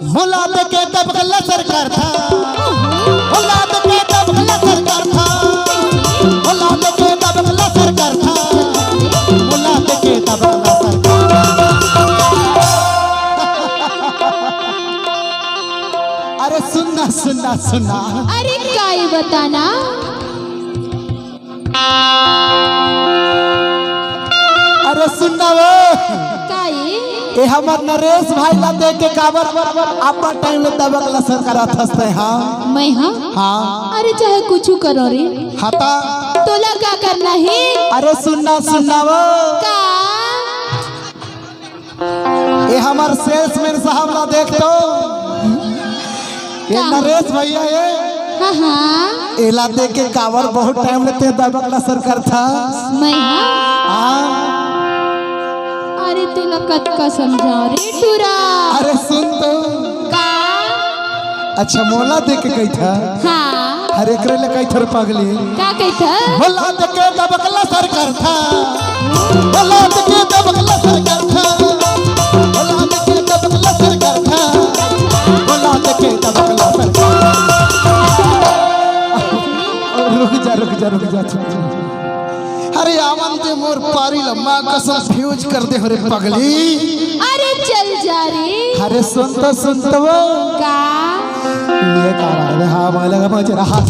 मुलाद के तब गला सरकार था, मुलाद के तब गला सरकार था, मुलाद के तब गला सरकार था, मुलाद के तब गला सरकार। अरे सुनना सुनना सुनना, अरे काई बताना, अरे सुनना वो काई ए हमर नरेश भाई ला देख के काबर अपन टाइम में दबकला सरकार हंसते। हाँ मैं हाँ हाँ अरे चाहे कुछ करो रे, हता तोला क्या करना है? अरे सुनना सुनना वो का ए हमार सेल्समैन साहब ला देख तो ये नरेश भैया ये हाँ हाँ एला देख के काबर बहुत टाइम लेते दबकला सरकार था। मैं हाँ हाँ अरे तोला कत का समझाओ रे टूरा। अरे सुन तो का अच्छा मोला देख के गई था। हाँ हर एक ले कई थोर पगली का कही था? मोला देख के दबकला सरकार था, मोला देख के दबकला सरकार था, मोला देख के दबकला सरकार था, मोला देख के दबकला सरकार। रुक जा अरे आवन ते मोर पारी लम्मा कसम फ्यूज कर दे रे पगली। अरे चल जा रे। अरे सुन तो वो का ये कारण है हाँ मालूम मुझे हाथ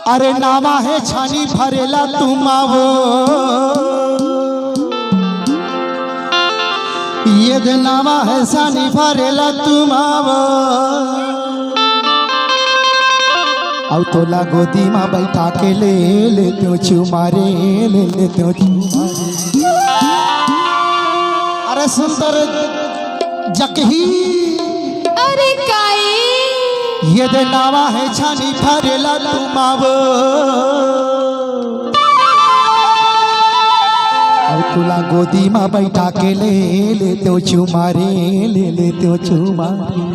अरे नामा है छानी भरेला तुम आवो ये दे नामा है छानी भरेला तुम आवो और तोला गोदी में बैठा के ले लेते चुमारे ले लेते चुमारे। अरे सुंदर जकही अरे काई ये दे नावा है छानी भरेला तुम आवो और तुला गोदी में बैठा के ले लेते चुमारे ले लेते चुमारे।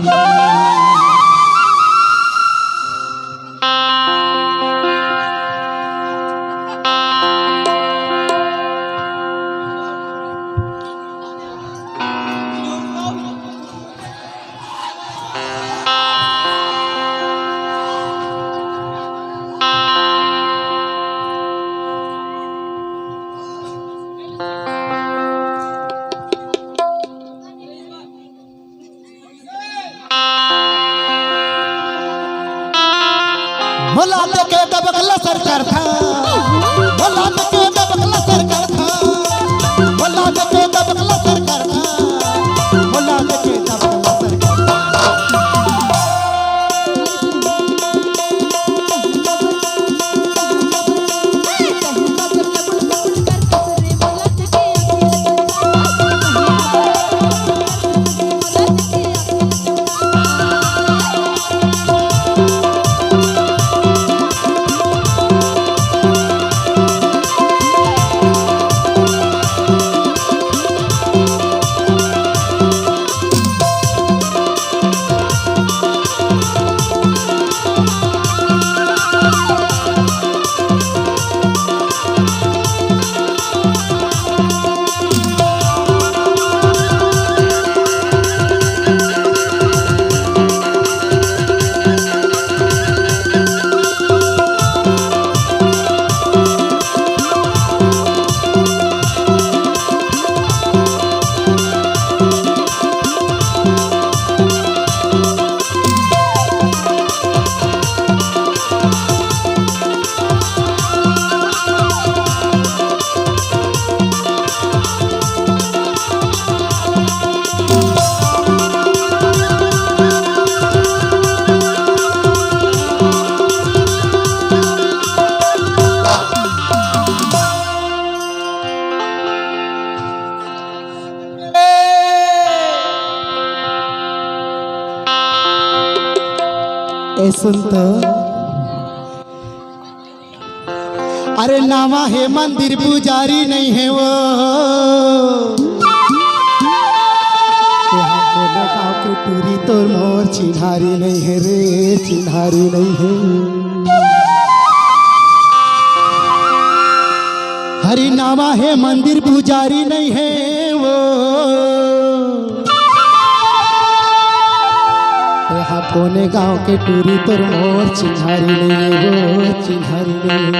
ए सुन तो, अरे नामा है मंदिर पुजारी नहीं है वो, यहाँ बोले गाँव के टूरी तो मोर चिन्हारी नहीं है रे, चिन्हारी नहीं है। हरि नामा है मंदिर पुजारी नहीं है वो, यहाँ कोने गांव के टूरी तोर मोर चिन्हारी नहीं है वो, चिन्हारी नहीं।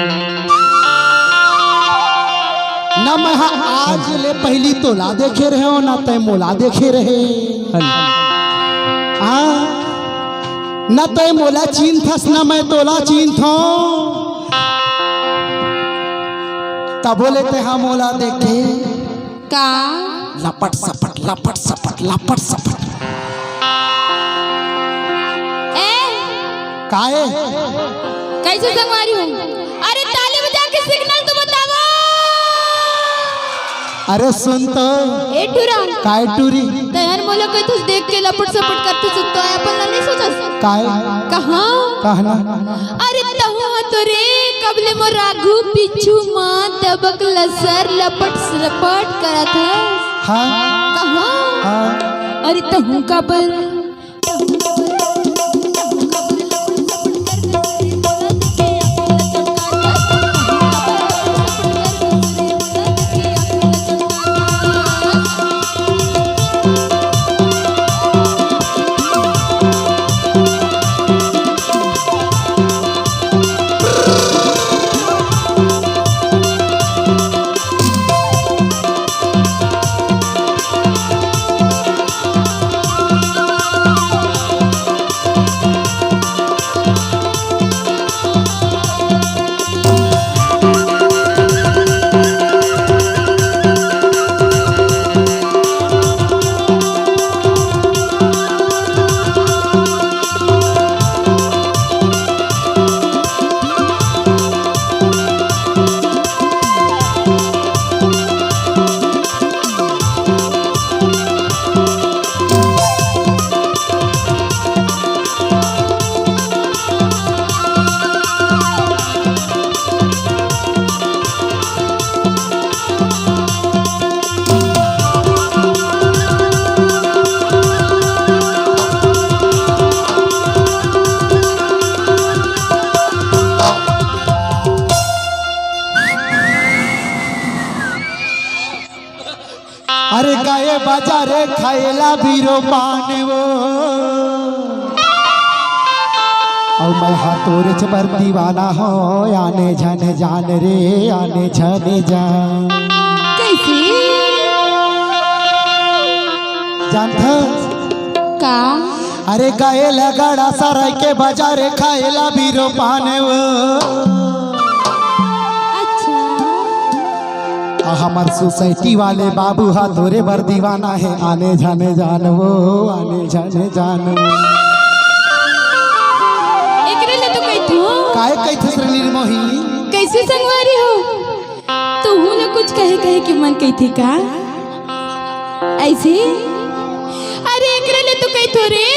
ना मैं आज ले पहली तोला देखे रहे हो ना तय मोला देखे रहे, ना तय मोला चिन्हस ना मैं तोला चिन्ह तब बोले ते हम मोला देखे का लपट सपट लपट सपट लपट सपट काहे कैसे संगवारी हो? अरे ताली बजा के सिग्नल तो बताओ। अरे सुन तो ए टूरा काय टूरी तैयार मोला कोई तुझ देख के लपट सपट करते सुनतो है अपन नहीं सोचा काय कहां कहना। अरे तहु तो रे कबले मो राघु पिछू मां दबक लसर लपट सपट करत है। हां कहां हां अरे तहु का पर अरे गाये बाजारे खाएला बीरो पान वो, और मैं हाथों चबर दीवाना हो, आने जाने जान रे आने जाने जान। कैसे जानता का? अरे गाये लगड़ा सराय के बाजारे खाएला बीरो पान वो, हमार सोसाइटी वाले बाबू हाथोरे बर दीवाना है, आने जाने जान वो, आने जाने जान वो। एकरे ले तो कहती हो काहे कहते सर निर्मोही कैसे संगवारी हो? तो हूँ ना कुछ कहे कहे कि मन कहती का ऐसे? अरे एकरे ले तो कहती हो रे